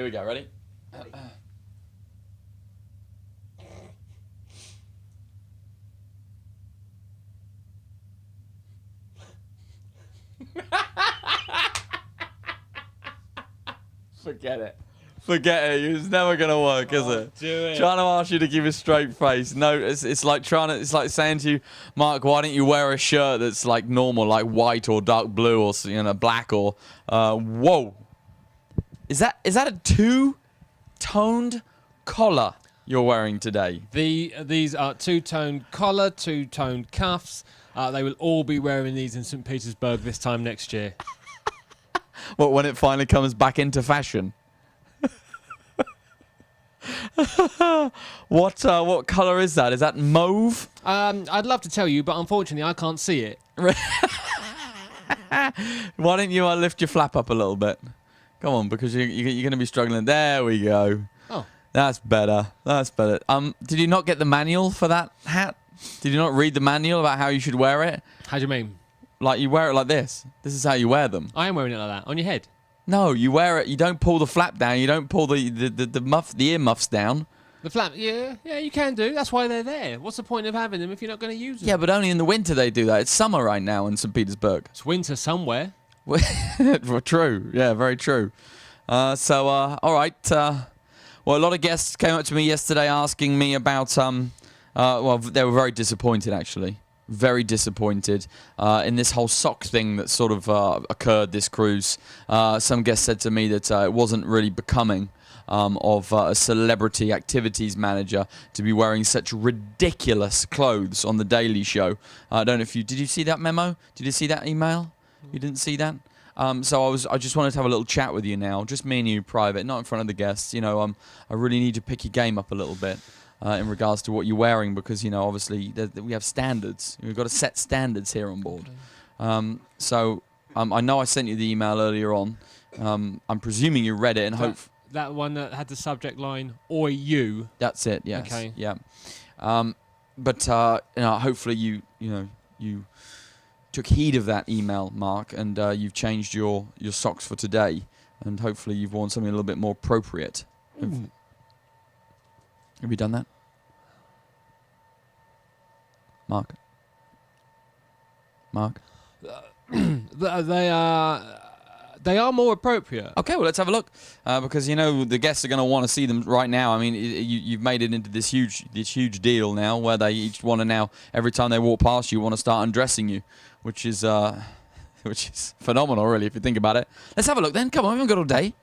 we go. Ready? Forget it. Forget it. It's never gonna work, is it? Do it. Trying to ask you to keep a straight face. No, it's like it's like saying to you, Mark, why don't you wear a shirt that's like normal, like white or dark blue or black or whoa. Is that a two-toned collar you're wearing today? These are two-toned collar, two-toned cuffs. They will all be wearing these in St. Petersburg this time next year. What, when it finally comes back into fashion? What colour is that? Is that mauve? I'd love to tell you, but unfortunately I can't see it. Why don't you lift your flap up a little bit? Come on, because you're going to be struggling. There we go. Oh. That's better. That's better. Did you not get the manual for that hat? Did you not read the manual about how you should wear it? How do you mean? Like you wear it like this. This is how you wear them. I am wearing it like that. On your head? No, you wear it. You don't pull the flap down. You don't pull the ear muffs down. The flap? Yeah, you can do. That's why they're there. What's the point of having them if you're not going to use them? Yeah, but only in the winter they do that. It's summer right now in St. Petersburg. It's winter somewhere. True. Yeah, very true. All right. Well, a lot of guests came up to me yesterday asking me about. Well, they were very disappointed actually. Very disappointed in this whole sock thing that sort of occurred this cruise. Some guests said to me that it wasn't really becoming of a celebrity activities manager to be wearing such ridiculous clothes on the Daily Show. I don't know if did you see that memo? Did you see that email? You didn't see that? So I just wanted to have a little chat with you now, just me and you, private, not in front of the guests. You know, I really need to pick your game up a little bit. In regards to what you're wearing, because obviously we have standards. We've got to set standards here on board. Okay. I know I sent you the email earlier on. I'm presuming you read it and hope that one that had the subject line "or you." That's it. Yes. Okay. Yeah. But hopefully you took heed of that email, Mark, and you've changed your socks for today, and hopefully you've worn something a little bit more appropriate. Have you done that? Mark? They are more appropriate. Okay, well, let's have a look. Because, the guests are going to want to see them right now. I mean, you've made it into this huge deal now where they each want to now, every time they walk past you, want to start undressing you, which is phenomenal, really, if you think about it. Let's have a look then. Come on, we haven't got all day.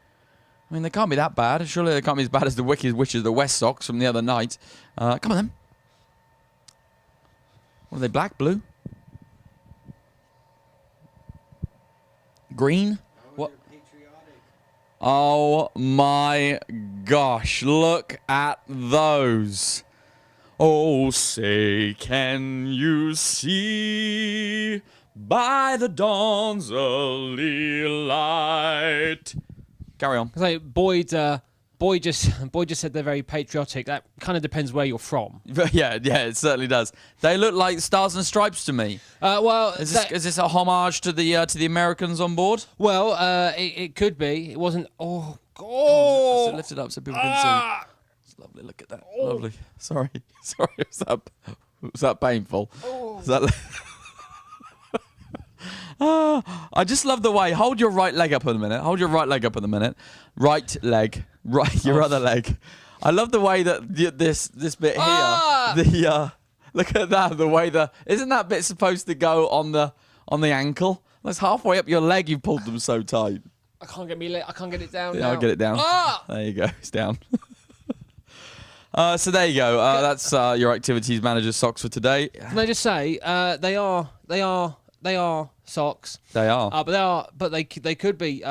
I mean, they can't be that bad. Surely they can't be as bad as the Wicked Witches, the West socks from the other night. Come on, then. What are they, black, blue? Green? What? Oh, my gosh. Look at those. Oh, say, can you see by the dawn's early light? Carry on. So Boyd just said they're very patriotic. That kind of depends where you're from. Yeah, it certainly does. They look like Stars and Stripes to me. Is this a homage to the Americans on board? Well, it could be. It wasn't. Oh. So lift it up so people can see. It's lovely. Look at that. Oh. Lovely. Sorry. Was that painful? Oh. Was that? I just love the way. Hold your right leg up in a minute. Right leg. Right, your other leg. I love the way that this bit here. Look at that. The way isn't that bit supposed to go on the ankle? That's halfway up your leg. You pulled them so tight. I can't get I can't get it down. Yeah, I'll get it down. There you go. It's down. So there you go. That's your activities manager socks for today. Can I just say they are socks. They are. But they could be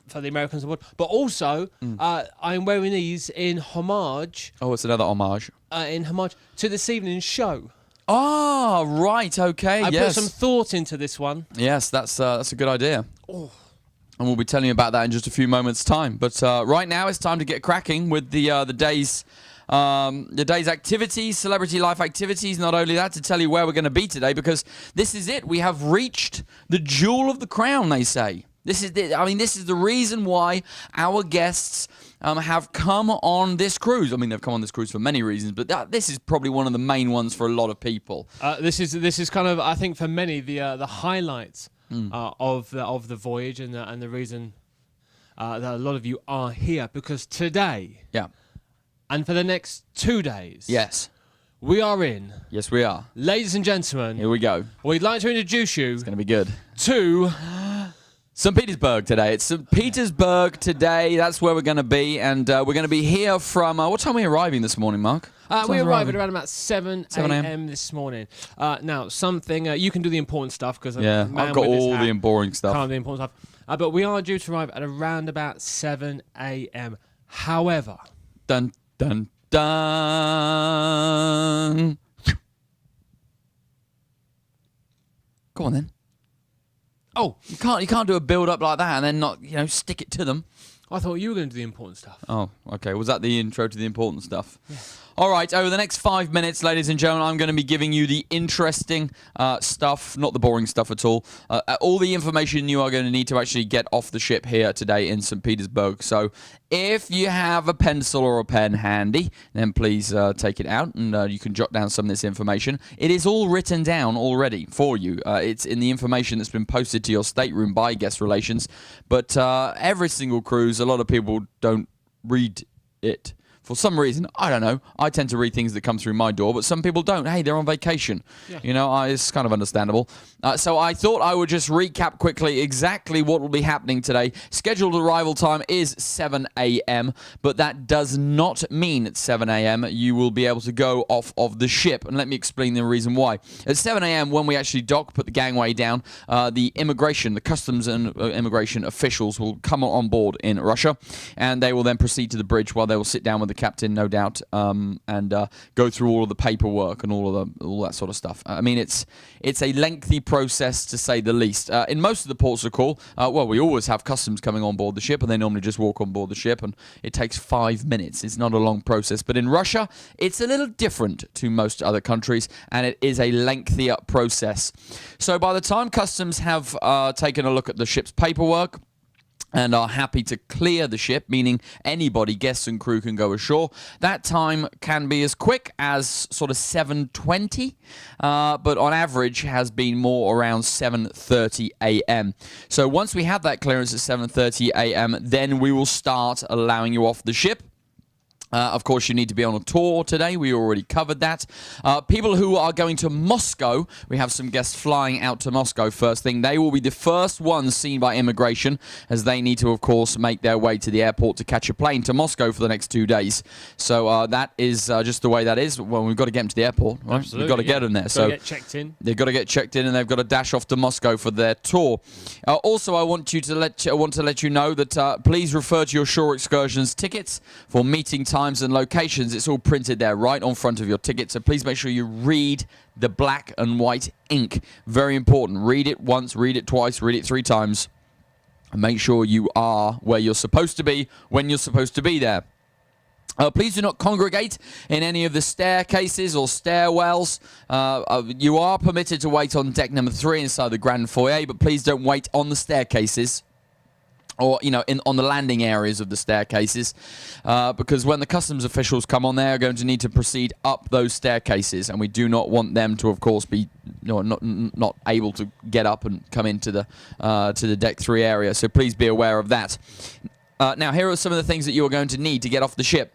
for the Americans on board. But also, I'm wearing these in homage. Oh, it's another homage. In homage to this evening's show. Oh, right. Okay. I put some thought into this one. Yes, that's a good idea. Oh. And we'll be telling you about that in just a few moments' time. But right now, it's time to get cracking with the day's activities, celebrity life activities. Not only that, to tell you where we're going to be today, because this is it. We have reached the jewel of the crown, they say. This is the reason why our guests have come on this cruise. I mean, they've come on this cruise for many reasons, but this is probably one of the main ones for a lot of people. This is kind of, I think, for many the highlights of the voyage and the reason that a lot of you are here, because today, and for the next 2 days, we are in. Yes, we are. Ladies and gentlemen, here we go. We'd like to introduce you. It's going to be good. To St. Petersburg today. It's St. Petersburg today. That's where we're going to be, and we're going to be here from. What time are we arriving this morning, Mark? We arrived at around about 7 a.m. this morning. Now, something you can do the important stuff because I've got all the boring stuff. Can't do the important stuff. But we are due to arrive at around about 7 a.m. However, dun dun dun. Go on then. Oh, you can't do a build up like that and then not stick it to them. I thought you were going to do the important stuff. Oh, okay. Was that the intro to the important stuff? Yeah. All right. Over the next 5 minutes, ladies and gentlemen, I'm going to be giving you the interesting stuff, not the boring stuff at all. All the information you are going to need to actually get off the ship here today in St. Petersburg. So if you have a pencil or a pen handy, then please take it out and you can jot down some of this information. It is all written down already for you. It's in the information that's been posted to your stateroom by Guest Relations. But every single cruise, a lot of people don't read it. For some reason, I don't know. I tend to read things that come through my door, but some people don't. Hey, they're on vacation. Yeah. It's kind of understandable. So I thought I would just recap quickly exactly what will be happening today. Scheduled arrival time is 7 a.m., but that does not mean at 7 a.m. you will be able to go off of the ship. And let me explain the reason why. At 7 a.m., when we actually dock, put the gangway down, the customs and immigration officials will come on board in Russia, and they will then proceed to the bridge while they will sit down with the captain, no doubt, and go through all of the paperwork and all that sort of stuff. I mean, it's a lengthy process to say the least. In most of the ports of call, we always have customs coming on board the ship, and they normally just walk on board the ship, and it takes 5 minutes. It's not a long process, but in Russia, it's a little different to most other countries, and it is a lengthier process. So by the time customs have taken a look at the ship's paperwork and are happy to clear the ship, meaning anybody, guests and crew, can go ashore, that time can be as quick as sort of 7:20, but on average has been more around 7:30 a.m. So once we have that clearance at 7:30 a.m., then we will start allowing you off the ship. Of course, you need to be on a tour today. We already covered that. People who are going to Moscow, we have some guests flying out to Moscow first thing. They will be the first ones seen by immigration, as they need to, of course, make their way to the airport to catch a plane to Moscow for the next 2 days. So that is just the way that is. Well, we've got to get them to the airport, right? Absolutely, we've got to get them there. So get checked in. They've got to get checked in, and they've got to dash off to Moscow for their tour. Also, I want to let you know that please refer to your shore excursions tickets for meeting times and locations. It's all printed there right on front of your ticket, so please make sure you read the black and white ink. Very important. Read it once, read it twice, read it 3 times, and make sure you are where you're supposed to be when you're supposed to be there. Please do not congregate in any of the staircases or stairwells. You are permitted to wait on deck number 3 inside the grand foyer, but please don't wait on the staircases, or on the landing areas of the staircases, because when the customs officials come on, they are going to need to proceed up those staircases, and we do not want them to, of course, be not able to get up and come into the deck 3 area. So please be aware of that. Now, here are some of the things that you are going to need to get off the ship.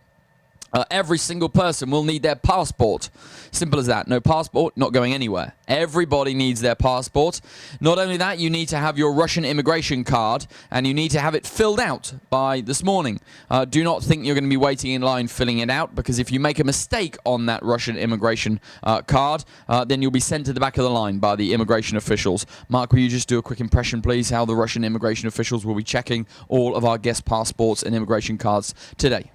Every single person will need their passport. Simple as that. No passport, not going anywhere. Everybody needs their passport. Not only that, you need to have your Russian immigration card, and you need to have it filled out by this morning. Do not think you're going to be waiting in line filling it out, because if you make a mistake on that Russian immigration card, then you'll be sent to the back of the line by the immigration officials. Mark, will you just do a quick impression, please, how the Russian immigration officials will be checking all of our guest passports and immigration cards today?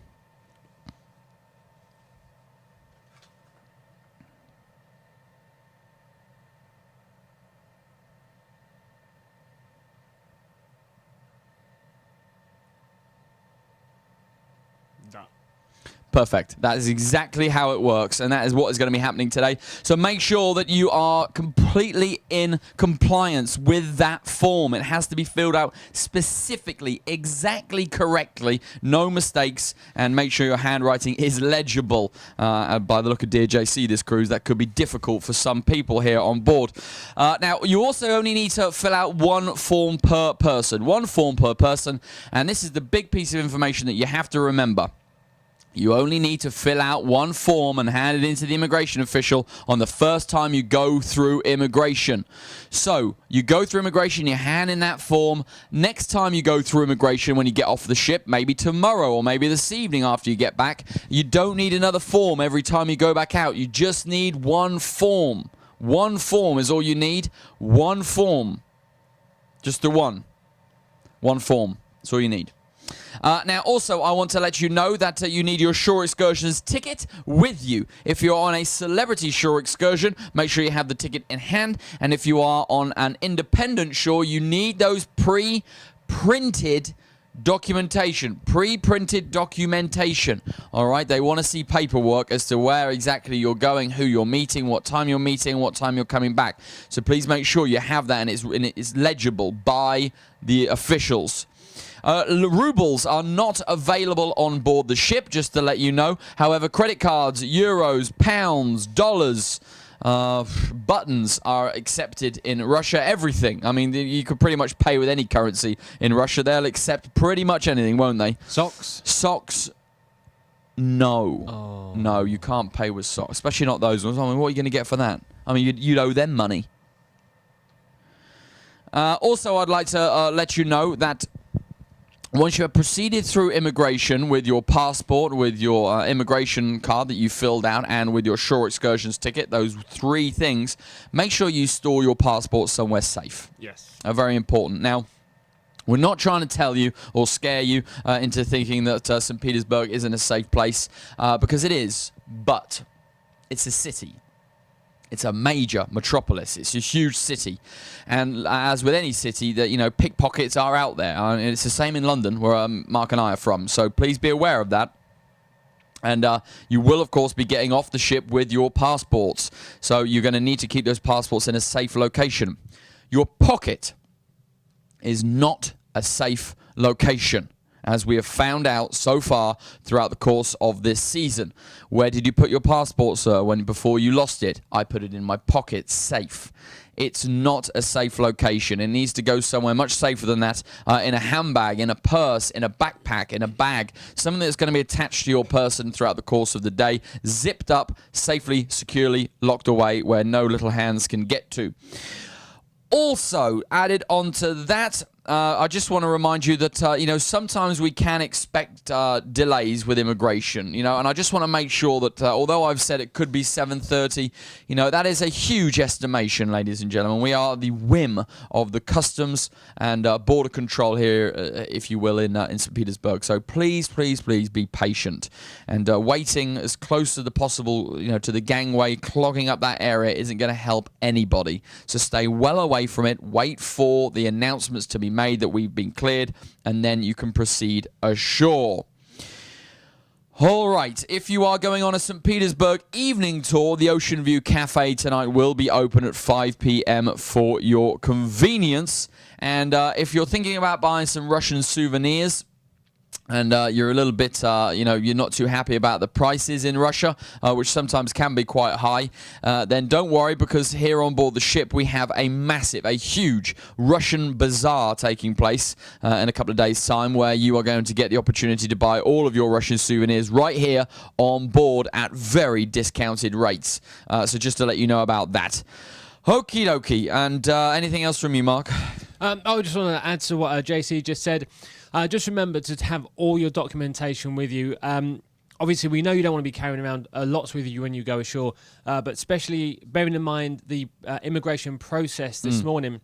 Perfect. That is exactly how it works, and that is what is going to be happening today. So make sure that you are completely in compliance with that form. It has to be filled out specifically, exactly correctly, no mistakes, and make sure your handwriting is legible. By the look of Dear JC, this cruise, that could be difficult for some people here on board. Now, you also only need to fill out one form per person. One form per person, and this is the big piece of information that you have to remember. You only need to fill out one form and hand it into the immigration official on the first time you go through immigration. So, you go through immigration, you hand in that form. Next time you go through immigration when you get off the ship, maybe tomorrow or maybe this evening after you get back, you don't need another form every time you go back out. You just need one form. One form is all you need. One form. Just the one. One form. That's all you need. Now, also, I want to let you know that you need your shore excursions ticket with you. If you're on a celebrity shore excursion, make sure you have the ticket in hand. And if you are on an independent shore, you need those pre-printed documentation. Pre-printed documentation. All right, they want to see paperwork as to where exactly you're going, who you're meeting, what time you're meeting, what time you're coming back. So please make sure you have that and it's legible by the officials. Rubles are not available on board the ship, just to let you know. However, credit cards, euros, pounds, dollars, buttons are accepted in Russia. Everything. I mean, you could pretty much pay with any currency in Russia. They'll accept pretty much anything, won't they? Socks? Socks. No. Oh. No, you can't pay with socks, especially not those ones. I mean, what are you going to get for that? I mean, you'd owe them money. Also, I'd like to let you know that once you have proceeded through immigration with your passport, with your immigration card that you filled out, and with your shore excursions ticket, those three things, make sure you store your passport somewhere safe. Yes. Very important. Now, we're not trying to tell you or scare you into thinking that St. Petersburg isn't a safe place, because it is, but it's a city. It's a major metropolis. It's a huge city. And as with any city, that pickpockets are out there. And it's the same in London, where Mark and I are from. So please be aware of that. And you will, of course, be getting off the ship with your passports. So you're going to need to keep those passports in a safe location. Your pocket is not a safe location, as we have found out so far throughout the course of this season. Where did you put your passport, sir, before you lost it? I put it in my pocket, safe. It's not a safe location. It needs to go somewhere much safer than that, in a handbag, in a purse, in a backpack, in a bag, something that's going to be attached to your person throughout the course of the day, zipped up, safely, securely, locked away, where no little hands can get to. Also, added onto that, I just want to remind you that, sometimes we can expect delays with immigration, and I just want to make sure that, although I've said it could be 7:30, that is a huge estimation, ladies and gentlemen. We are the whim of the customs and border control here, if you will, in St. Petersburg. So please, please, please be patient. And waiting as close as possible, to the gangway, clogging up that area isn't going to help anybody. So stay well away from it. Wait for the announcements to be made that we've been cleared, and then you can proceed ashore. All right, if you are going on a St. Petersburg evening tour, the Ocean View Cafe tonight will be open at 5 p.m. for your convenience. And if you're thinking about buying some Russian souvenirs, and you're a little bit, you're not too happy about the prices in Russia, which sometimes can be quite high, then don't worry, because here on board the ship we have a huge Russian bazaar taking place in a couple of days' time, where you are going to get the opportunity to buy all of your Russian souvenirs right here on board at very discounted rates. So just to let you know about that. Okie dokie. And anything else from you, Mark? I just want to add to what JC just said. Just remember to have all your documentation with you. Obviously, we know you don't want to be carrying around lots with you when you go ashore, but especially bearing in mind the immigration process this morning,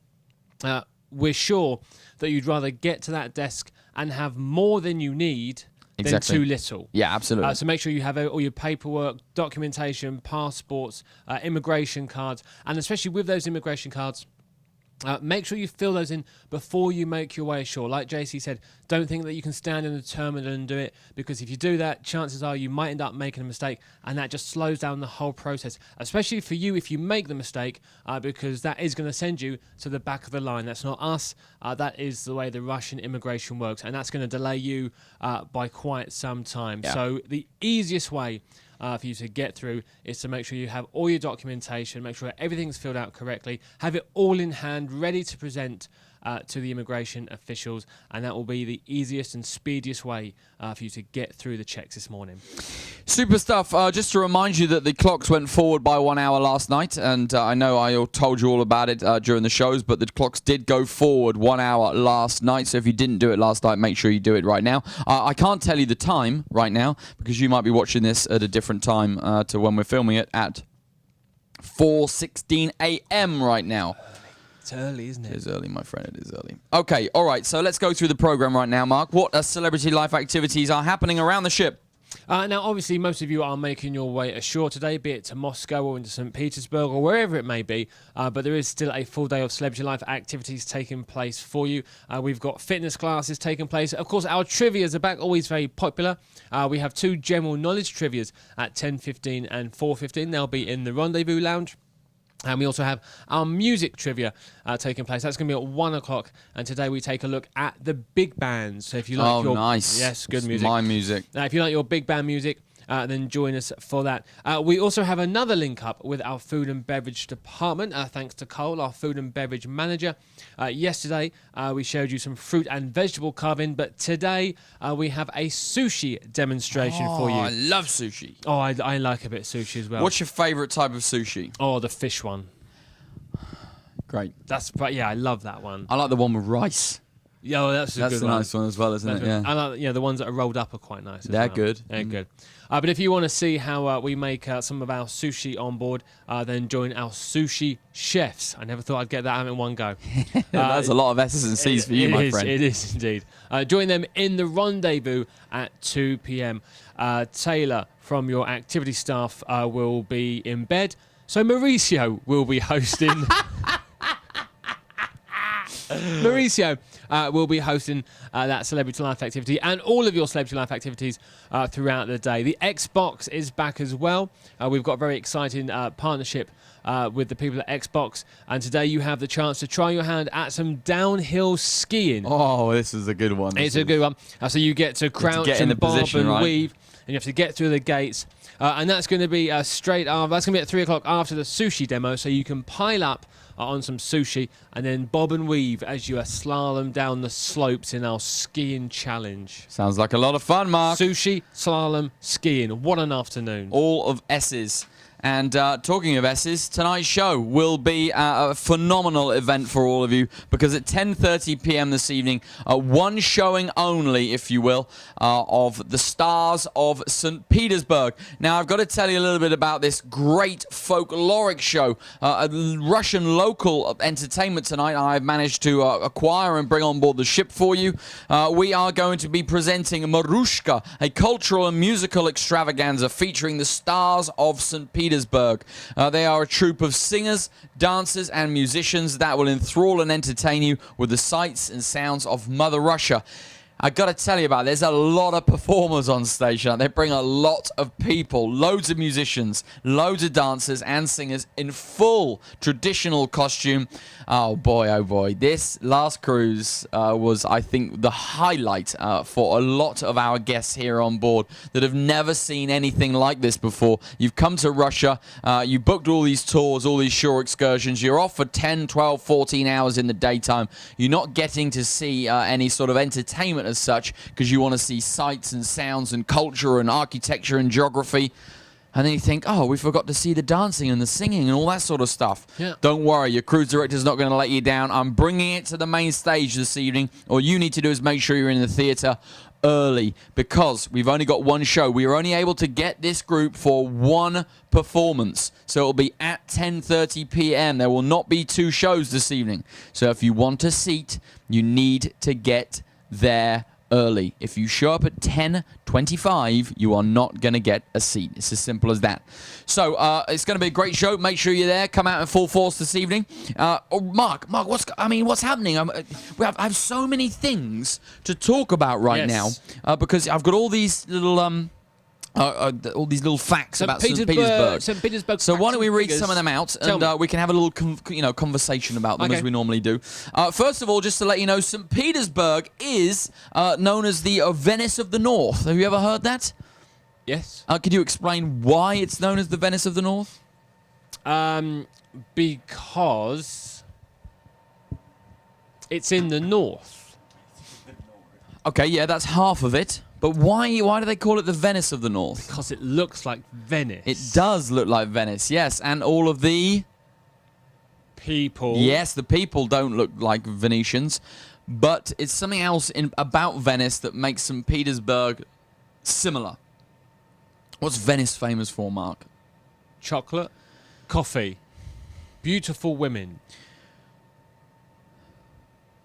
we're sure that you'd rather get to that desk and have more than you need than too little. Yeah, absolutely. So make sure you have all your paperwork, documentation, passports, immigration cards, and especially with those immigration cards, Make sure you fill those in before you make your way ashore. Like JC said, don't think that you can stand in the terminal and do it, because if you do that, chances are you might end up making a mistake, and that just slows down the whole process, especially for you if you make the mistake, because that is going to send you to the back of the line. That's not us. That is the way the Russian immigration works, and that's going to delay you by quite some time. Yeah. So the easiest way for you to get through is to make sure you have all your documentation, make sure everything's filled out correctly, have it all in hand, ready to present to the immigration officials, and that will be the easiest and speediest way for you to get through the checks this morning. Super stuff. Just to remind you that the clocks went forward by 1 hour last night, and I know I told you all about it during the shows, but the clocks did go forward 1 hour last night, so if you didn't do it last night, make sure you do it right now. I can't tell you the time right now, because you might be watching this at a different time to when we're filming it at 4:16 a.m. right now. It's early, isn't it? It is early, my friend. It is early. Okay, all right. So let's go through the program right now, Mark. What celebrity life activities are happening around the ship? Now, obviously, most of you are making your way ashore today, be it to Moscow or into St. Petersburg or wherever it may be. But there is still a full day of celebrity life activities taking place for you. We've got fitness classes taking place. Of course, our trivias are back, always very popular. We have 2 general knowledge trivias at 10:15 and 4:15. They'll be in the Rendezvous Lounge. And we also have our music trivia taking place. That's going to be at 1 o'clock. And today we take a look at the big bands. So if you like nice. Yes, good music. My music. If you like your big band music, then join us for that. We also have another link up with our food and beverage department, thanks to Cole, our food and beverage manager. Yesterday, we showed you some fruit and vegetable carving, but today we have a sushi demonstration for you. I love sushi. Oh, I like a bit of sushi as well. What's your favourite type of sushi? Oh, the fish one. Great. Yeah, I love that one. I like the one with rice. Yeah, well, that's a good one. Nice one as well, isn't it? Yeah. I like, the ones that are rolled up are quite nice. They're good. They're good. But if you want to see how we make some of our sushi on board, then join our sushi chefs. I never thought I'd get that out in one go. That's a lot of S's and C's for you, my friend. It is indeed. Join them in the Rendezvous at 2 p.m. Taylor from your activity staff will be in bed. So Mauricio will be hosting... Mauricio will be hosting that Celebrity Life activity and all of your Celebrity Life activities throughout the day. The Xbox is back as well. We've got a very exciting partnership with the people at Xbox, and today you have the chance to try your hand at some downhill skiing. Oh, this is a good one. It's a good one. So you get to crouch and bob and weave, and you have to get through the gates. And that's going to be straight after. That's going to be at 3 o'clock after the sushi demo, so you can pile up on some sushi and then bob and weave as you slalom down the slopes in our skiing challenge. Sounds like a lot of fun, Mark. Sushi, slalom, skiing. What an afternoon. All of S's. And talking of S's, tonight's show will be a phenomenal event for all of you, because at 10:30 p.m. this evening, one showing only, if you will, of the Stars of St. Petersburg. Now, I've got to tell you a little bit about this great folkloric show, a Russian local entertainment tonight I've managed to acquire and bring on board the ship for you. We are going to be presenting Marushka, a cultural and musical extravaganza featuring the Stars of St. Petersburg. They are a troupe of singers, dancers, and musicians that will enthrall and entertain you with the sights and sounds of Mother Russia. I got to tell you about it. There's a lot of performers on stage tonight. They bring a lot of people, loads of musicians, loads of dancers and singers in full traditional costume. Oh boy, this last cruise was, I think, the highlight for a lot of our guests here on board that have never seen anything like this before. You've come to Russia, you booked all these tours, all these shore excursions, you're off for 10, 12, 14 hours in the daytime. You're not getting to see any sort of entertainment as such, because you want to see sights and sounds and culture and architecture and geography. And then you think, oh, we forgot to see the dancing and the singing and all that sort of stuff. Yeah. Don't worry, your cruise director's not going to let you down. I'm bringing it to the main stage this evening. All you need to do is make sure you're in the theatre early, because we've only got one show. We are only able to get this group for one performance. So it'll be at 10:30 p.m. There will not be 2 shows this evening. So if you want a seat, you need to get there early. If you show up at 10:25, you are not going to get a seat. It's as simple as that. So it's going to be a great show. Make sure you're there. Come out in full force this evening. Mark, what's happening? I have so many things to talk about right now because I've got all these little facts about St. Petersburg. St. Petersburg. So why don't we read some of them out, and we can have a little conversation about them as we normally do. First of all, just to let you know, St. Petersburg is known as the Venice of the North. Have you ever heard that? Yes. Could you explain why it's known as the Venice of the North? Because it's in the north. Okay, yeah, that's half of it. But why do they call it the Venice of the North? Because it looks like Venice. It does look like Venice, yes. And all of the people. Yes, the people don't look like Venetians. But it's something else about Venice that makes St. Petersburg similar. What's Venice famous for, Mark? Chocolate, coffee, beautiful women.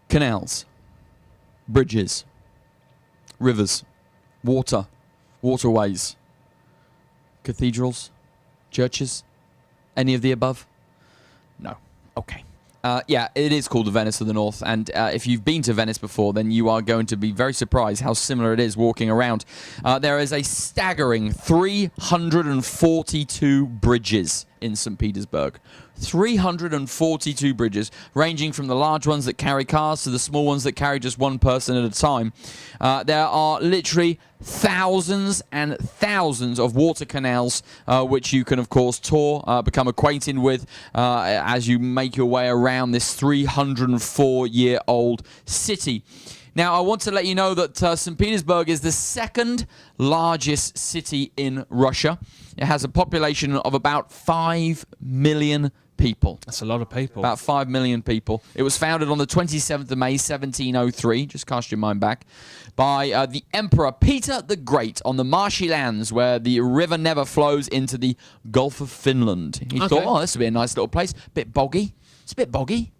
Canals, bridges, rivers. Waterways, cathedrals, churches, any of the above? No. Okay. Yeah, it is called the Venice of the North, and if you've been to Venice before, then you are going to be very surprised how similar it is walking around. There is a staggering 342 bridges in St. Petersburg. 342 bridges, ranging from the large ones that carry cars to the small ones that carry just one person at a time. There are literally thousands and thousands of water canals, which you can, of course, tour, become acquainted with as you make your way around this 304-year-old city. Now, I want to let you know that St. Petersburg is the second largest city in Russia. It has a population of about 5 million people. That's a lot of people. About 5 million people. It was founded on the 27th of May, 1703, just cast your mind back, by the Emperor Peter the Great on the marshy lands where the river never flows into the Gulf of Finland. He thought, oh, this would be a nice little place. Bit boggy. It's a bit boggy,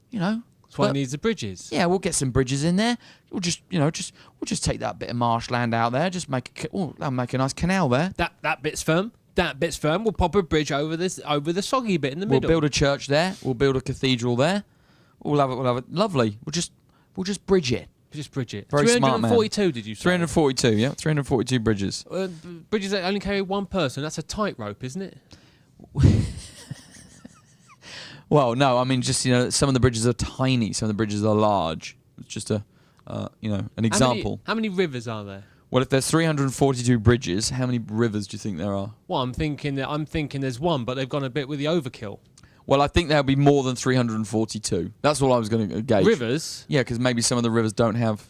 you know. That's why it needs the bridges. Yeah, we'll get some bridges in there. We'll just, we'll just take that bit of marshland out there. Just make that'll make a nice canal there. That bit's firm. That bit's firm. We'll pop a bridge over the soggy bit in the middle. We'll build a church there. We'll build a cathedral there. We'll have it. Lovely. We'll just bridge it. Just bridge it. Very smart man. 342, did you say? 342, yeah. 342 bridges. Bridges that only carry one person. That's a tightrope, isn't it? Well, no. I mean, just some of the bridges are tiny. Some of the bridges are large. It's just an example. How many rivers are there? Well, if there's 342 bridges, how many rivers do you think there are? Well, I'm thinking there's one, but they've gone a bit with the overkill. Well, I think there'll be more than 342. That's all I was going to gauge. Rivers? Yeah, because maybe some of the rivers don't have,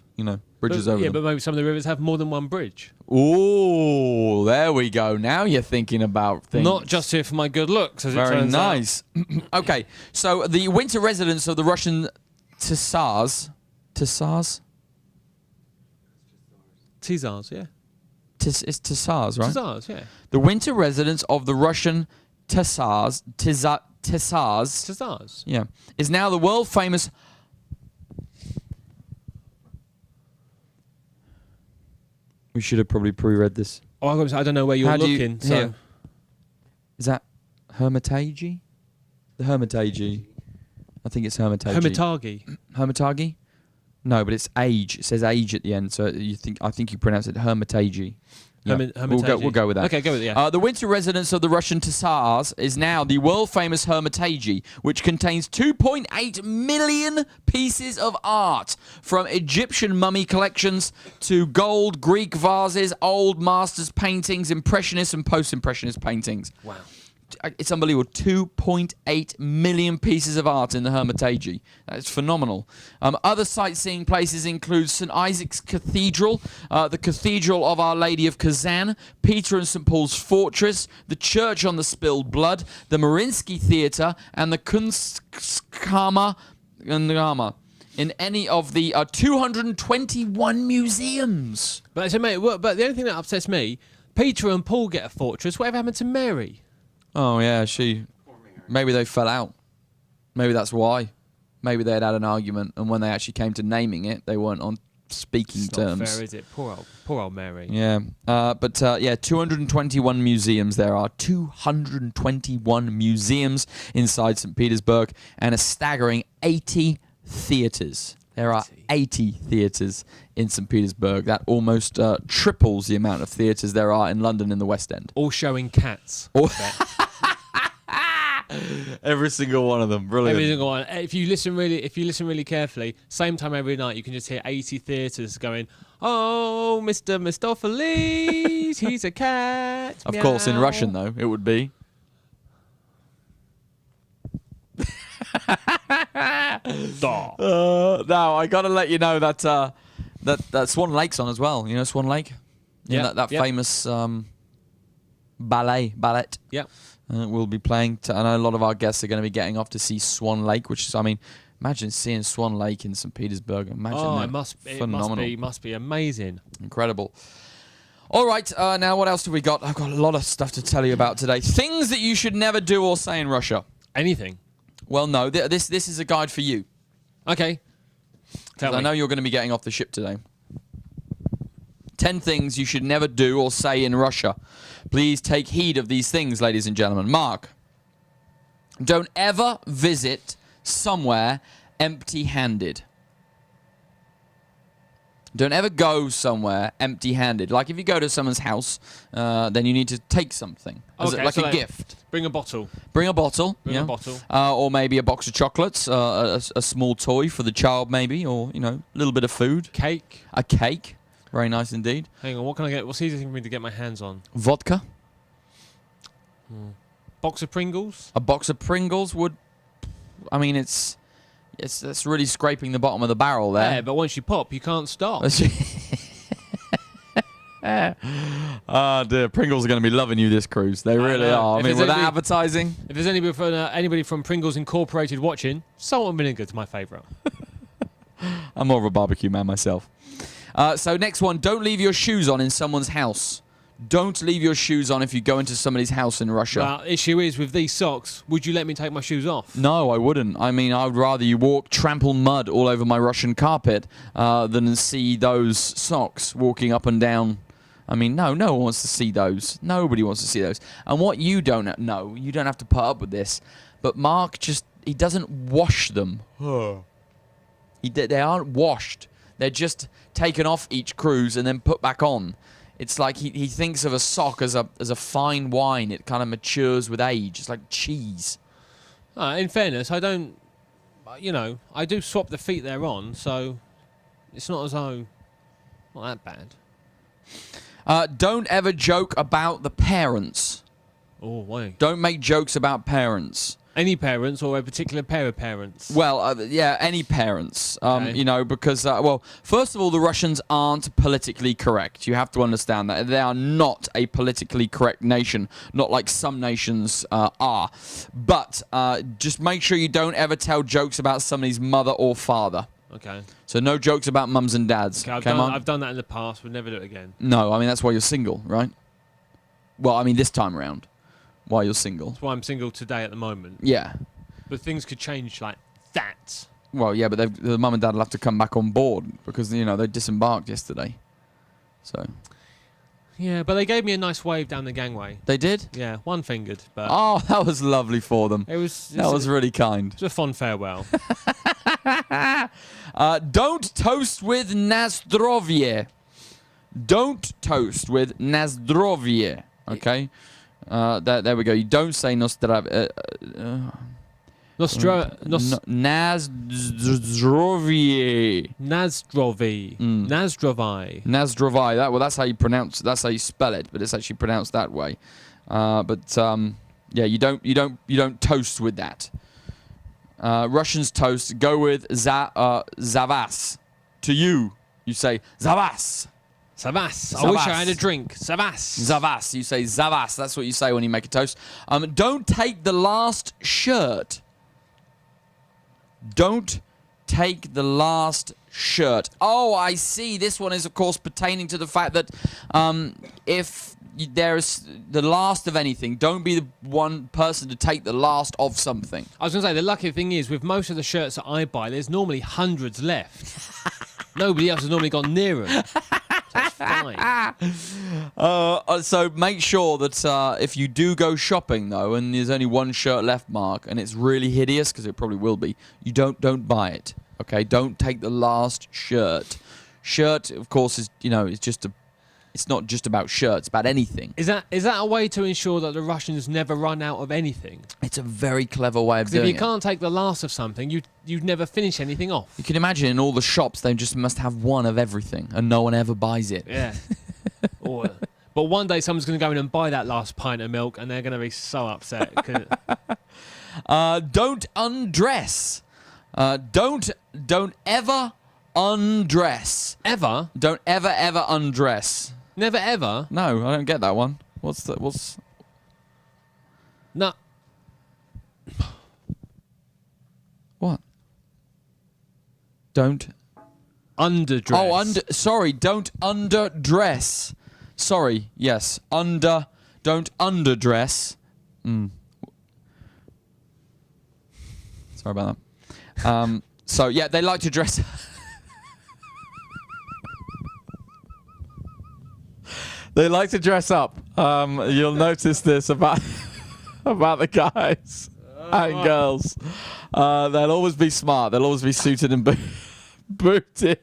bridges over them. Yeah, but maybe some of the rivers have more than one bridge. Ooh, there we go. Now you're thinking about things. Not just here for my good looks, as it turns out. Very nice. Okay, so the winter residence of the Russian Tsars? Tsars, yeah. It's Tsars, right? Tsars, yeah. The winter residence of the Russian Tsars, yeah, is now the world famous. We should have probably pre-read this. Oh, I don't know where you're looking. So, is that Hermitage? The Hermitage. I think it's Hermitage. Hermitage? No, but it's age. It says age at the end, so I think you pronounce it Hermitage. Yeah. Hermitage. We'll go with that. Okay, go with it, yeah. The winter residence of the Russian Tsars is now the world-famous Hermitage, which contains 2.8 million pieces of art, from Egyptian mummy collections to gold Greek vases, old masters' paintings, impressionist and post-impressionist paintings. Wow. It's unbelievable. 2.8 million pieces of art in the Hermitage. That's phenomenal. Other sightseeing places include St. Isaac's Cathedral, the Cathedral of Our Lady of Kazan, Peter and St. Paul's Fortress, the Church on the Spilled Blood, the Mariinsky Theatre, and the Kunstkammer in any of the 221 museums. But the only thing that upsets me, Peter and Paul get a fortress. Whatever happened to Mary? Oh, yeah, maybe they fell out. Maybe that's why. Maybe they had an argument, and when they actually came to naming it, they weren't on speaking it's terms. Not fair, is it? Poor old Mary. Yeah, but 221 museums there are. 221 museums inside St. Petersburg, and a staggering 80 theatres. There are 80 theatres in St. Petersburg. That almost triples the amount of theatres there are in London in the West End. All showing cats. Every single one of them, brilliant. Every single one. If you listen really carefully, same time every night, you can just hear 80 theatres going, "Oh, Mr. Mistopheles, he's a cat." Of meow. course, in Russian though, it would be. Now I gotta let you know that that Swan Lake's on as well. You know Swan Lake, that famous ballet. Yeah. We'll be playing. I know a lot of our guests are going to be getting off to see Swan Lake, which is, I mean, imagine seeing Swan Lake in St. Petersburg. Imagine that. It must be amazing. Incredible. All right, now what else have we got? I've got a lot of stuff to tell you about today. Things that you should never do or say in Russia. Anything? Well, no. This is a guide for you. Okay. Tell me. I know you're going to be getting off the ship today. 10 things you should never do or say in Russia. Please take heed of these things, ladies and gentlemen. Mark, don't ever visit somewhere empty-handed. Don't ever go somewhere empty-handed. Like if you go to someone's house, then you need to take something. Like a gift. Bring a bottle. Bring a bottle. Bring a bottle. Or maybe a box of chocolates, a small toy for the child maybe, or, a little bit of food. Cake. A cake. Very nice indeed. Hang on, what can I get? What's easy for me to get my hands on? Vodka. Box of Pringles? A box of Pringles would... I mean, it's really scraping the bottom of the barrel there. Yeah, but once you pop, you can't stop. Oh dear, Pringles are going to be loving you this cruise. They really are. I mean, with that advertising... If there's anybody from Pringles Incorporated watching, salt and vinegar's my favourite. I'm more of a barbecue man myself. So next one, don't leave your shoes on in someone's house. Don't leave your shoes on if you go into somebody's house in Russia. Well, issue is, with these socks, would you let me take my shoes off? No, I wouldn't. I mean, I would rather you trample mud all over my Russian carpet than see those socks walking up and down. I mean, no one wants to see those. Nobody wants to see those. And what you don't know, you don't have to put up with this, but Mark he doesn't wash them. They aren't washed. They're just taken off each cruise and then put back on. It's like he thinks of a sock as a fine wine. It kind of matures with age. It's like cheese. In fairness, I don't... I do swap the feet they're on, so it's not as though... Not that bad. Don't ever joke about the parents. Oh, why? Don't make jokes about parents. Any parents or a particular pair of parents? Well, any parents. Okay. Because, first of all, the Russians aren't politically correct. You have to understand that. They are not a politically correct nation, not like some nations are. But just make sure you don't ever tell jokes about somebody's mother or father. Okay. So no jokes about mums and dads. Okay, I've done that in the past. We'll never do it again. No, I mean, that's why you're single, right? Well, I mean, this time around. Why you're single. That's why I'm single today at the moment. Yeah. But things could change like that. Well, yeah, but the mum and dad will have to come back on board because, they disembarked yesterday. So. Yeah, but they gave me a nice wave down the gangway. They did? Yeah, one-fingered. But oh, that was lovely for them. That was really kind. It was a fond farewell. Don't toast with Nazdrovye. Don't toast with Nazdrovye. Okay? There we go. You don't say Nazdrovye. Nazdrovye. Nazdrovye. Nazdrovye. That's how you pronounce. That's how you spell it, but it's actually pronounced that way. You don't toast with that. Russians toast. Go with zavas. To you say zavas. Savas. I wish I had a drink. Savas. Zavas. You say zavas. That's what you say when you make a toast. Don't take the last shirt. Don't take the last shirt. Oh, I see. This one is, of course, pertaining to the fact that if there's the last of anything, don't be the one person to take the last of something. I was going to say, the lucky thing is, with most of the shirts that I buy, there's normally hundreds left. Nobody else has normally gone near them. So it's fine. So make sure that if you do go shopping though, and there's only one shirt left, Mark, and it's really hideous because it probably will be, you don't buy it. Okay, don't take the last shirt. Shirt, of course, is it's not just about shirts, about anything. Is that a way to ensure that the Russians never run out of anything? It's a very clever way of doing it. If you can't take the last of something, you'd never finish anything off. You can imagine in all the shops they just must have one of everything, and no one ever buys it. Yeah. But one day someone's going to go in and buy that last pint of milk, and they're going to be so upset. Don't undress. Don't ever undress. Ever? Don't ever undress. Never ever? No, I don't get that one. What's No. What? Don't underdress. Oh, sorry, don't underdress. Sorry, yes. Don't underdress. Sorry about that. So yeah, they like to dress. They like to dress up. You'll notice this about the guys and girls. They'll always be smart. They'll always be suited and booted.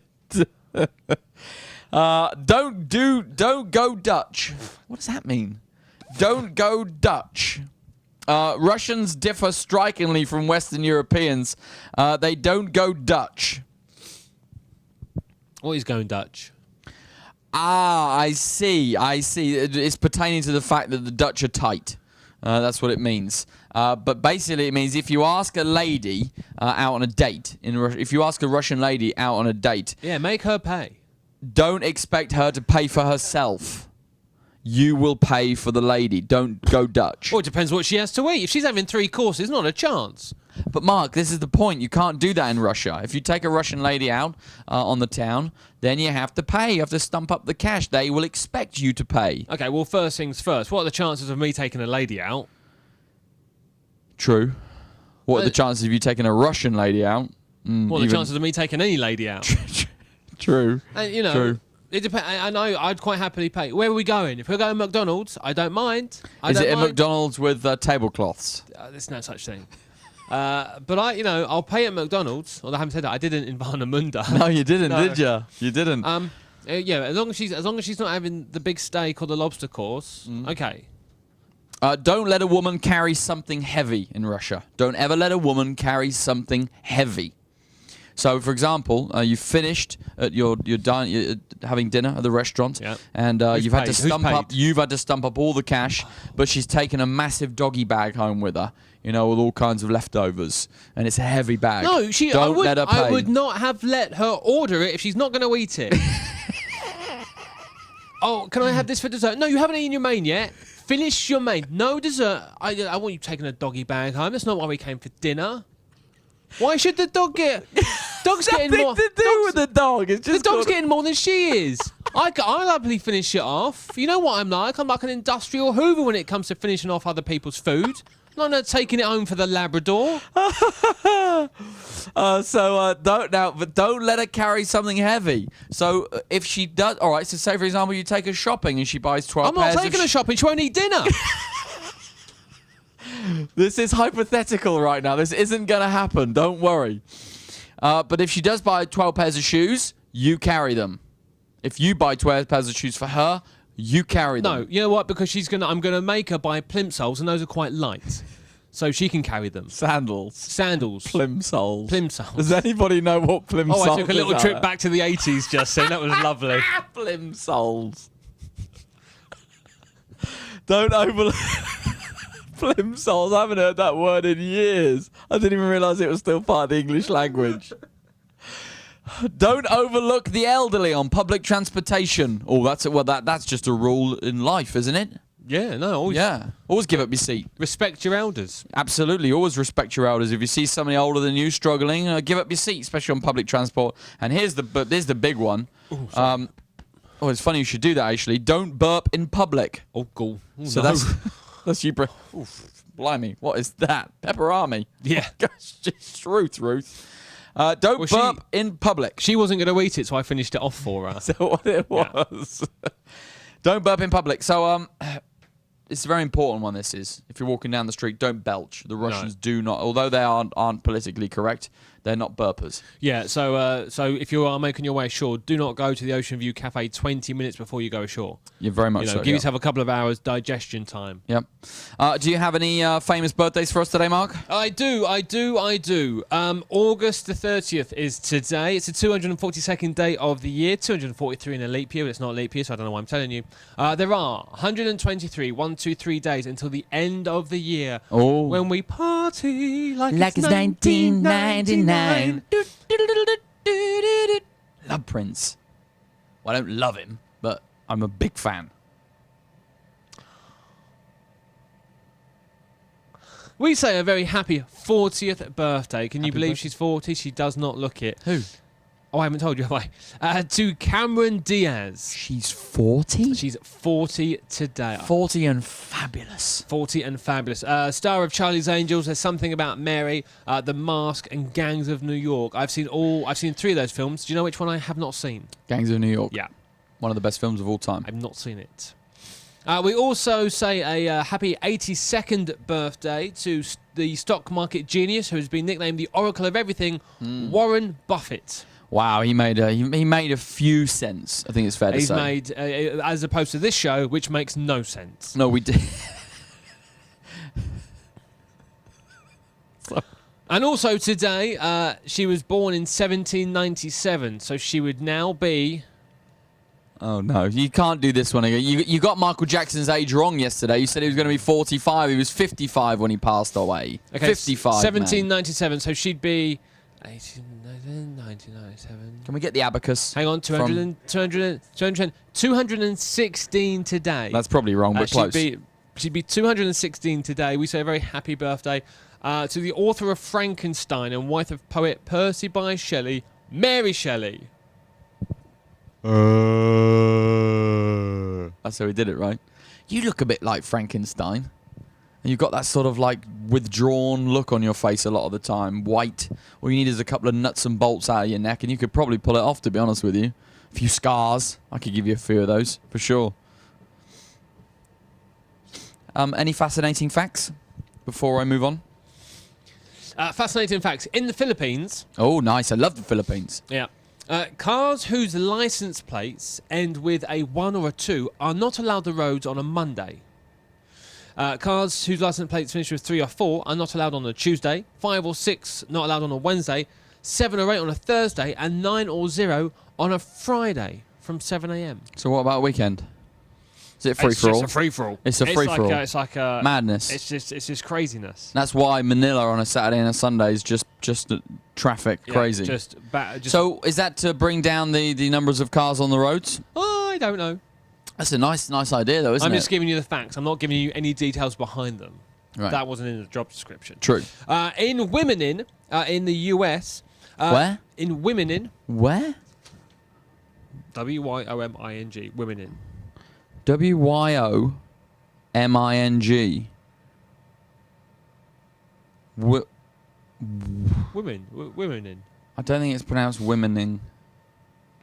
Don't go Dutch. What does that mean? Don't go Dutch. Russians differ strikingly from Western Europeans. They don't go Dutch. What is going Dutch? Ah, I see. It's pertaining to the fact that the Dutch are tight. That's what it means. But basically, it means if you ask a lady out on a date, if you ask a Russian lady out on a date, yeah, make her pay. Don't expect her to pay for herself. You will pay for the lady. Don't go Dutch. Well, it depends what she has to eat. If she's having 3 courses, not a chance. But Mark, this is the point. You can't do that in Russia. If you take a Russian lady out on the town, then you have to pay. You have to stump up the cash. They will expect you to pay. Okay, well, first things first. What are the chances of me taking a lady out? True. What are the chances of you taking a Russian lady out? What are the chances of me taking any lady out? True. And, you know, True. It depends. I know I'd quite happily pay. Where are we going? If we're going to McDonald's, I don't mind. Is it a McDonald's with tablecloths? There's no such thing. But I'll pay at McDonald's. Although I haven't said that. I did it in Varnamunda. No, you didn't, did you? You didn't. Yeah, as long as she's not having the big steak or the lobster course, okay. Don't let a woman carry something heavy in Russia. Don't ever let a woman carry something heavy. So, for example, you finished at you're having dinner at the restaurant, yep. and you've had to stump up. You've had to stump up all the cash, but she's taken a massive doggy bag home with her, with all kinds of leftovers, and it's a heavy bag. No, let her pay. I would not have let her order it if she's not going to eat it. Oh, can I have this for dessert? No, you haven't eaten your main yet. Finish your main. No dessert. I want you taking a doggy bag home. That's not why we came for dinner. Why should the dog get... Dog's getting more... Nothing to do with the dog. It's just the dog's getting more than she is. I'll happily finish it off. You know what I'm like? I'm like an industrial Hoover when it comes to finishing off other people's food. I'm not taking it home for the Labrador. Don't let her carry something heavy. So if she does... All right, so say, for example, you take her shopping and she buys 12 pairs of... I'm not taking her shopping. She won't eat dinner. This is hypothetical right now. This isn't going to happen. Don't worry. But if she does buy 12 pairs of shoes, you carry them. If you buy 12 pairs of shoes for her, you carry them. No, you know what? Because I'm going to make her buy plimsolls, and those are quite light. So she can carry them. Sandals. Plimsolls. Does anybody know what plimsolls are? Oh, I took a little trip back to the 80s just then. That was lovely. Plimsolls. Don't overlook... Plimsolls. I haven't heard that word in years. I didn't even realise it was still part of the English language. Don't overlook the elderly on public transportation. Oh, that's just a rule in life, isn't it? Yeah, no, always. Yeah, always give up your seat. Respect your elders. Absolutely, always respect your elders. If you see somebody older than you struggling, give up your seat, especially on public transport. And here's the big one. Ooh, it's funny you should do that actually. Don't burp in public. Oh, cool. Ooh, so no. that's you. Oof, blimey, what is that? Pepperami. Yeah. Gosh, Ruth. Don't burp in public. She wasn't going to eat it, so I finished it off for her. That's what it was. Yeah. Don't burp in public. So, it's a very important one, this is. If you're walking down the street, don't belch. The Russians do not, although they aren't politically correct, they're not burpers. Yeah, so if you are making your way ashore, do not go to the Ocean View Cafe 20 minutes before you go ashore. You're very much so. Give yourself a couple of hours digestion time. Yep. Do you have any famous birthdays for us today, Mark? I do. August the 30th is today. It's the 242nd day of the year, 243 in a leap year, but it's not a leap year, so I don't know why I'm telling you. There are 123 days until the end of the year when we party like it's 1999. Love Prince. Well, I don't love him, but I'm a big fan. We say a very happy 40th birthday. Can you believe she's 40? She does not look it. Who? Oh, I haven't told you, have I? To Cameron Diaz. She's 40? She's 40 today. 40 and fabulous. 40 and fabulous. Star of Charlie's Angels, There's Something About Mary, The Mask, and Gangs of New York. I've seen 3 of those films. Do you know which one I have not seen? Gangs of New York. Yeah. One of the best films of all time. I've not seen it. We also say a happy 82nd birthday to the stock market genius who has been nicknamed the Oracle of Everything, Warren Buffett. Wow, he made a few cents. I think it's fair to say. He's made, as opposed to this show, which makes no sense. No, we did. And also today, she was born in 1797, so she would now be... Oh, no. You can't do this one again. You got Michael Jackson's age wrong yesterday. You said he was going to be 45. He was 55 when he passed away. Okay, 55, 1797, so she'd be... 1997. Can we get the abacus? Hang on, 216 today. That's probably wrong, but close. She'd be 216 today. We say a very happy birthday to the author of Frankenstein and wife of poet Percy Bysshe Shelley, Mary Shelley. That's how he did it, right? You look a bit like Frankenstein. And you've got that sort of like withdrawn look on your face a lot of the time. White. All you need is a couple of nuts and bolts out of your neck and you could probably pull it off, to be honest with you. A few scars. I could give you a few of those, for sure. Any fascinating facts before I move on? Fascinating facts. In the Philippines... Oh, nice. I love the Philippines. Yeah. Cars whose license plates end with a 1 or a 2 are not allowed the roads on a Monday. Cars whose license plates finish with 3 or 4 are not allowed on a Tuesday, 5 or 6 not allowed on a Wednesday, 7 or 8 on a Thursday, and 9 or 0 on a Friday from 7 a.m. So what about a weekend? Is it free-for-all? It's a free-for-all. It's a free-for-all. It's like a... Madness. It's just craziness. That's why Manila on a Saturday and a Sunday is just traffic crazy. Just so is that to bring down the numbers of cars on the roads? I don't know. That's a nice idea, though, isn't it? I'm just giving you the facts. I'm not giving you any details behind them. Right. That wasn't in the job description. True. In Women in the US... Where? In Women Where? W-Y-O-M-I-N-G. Women in. W-Y-O-M-I-N-G. Women in. I don't think it's pronounced womening.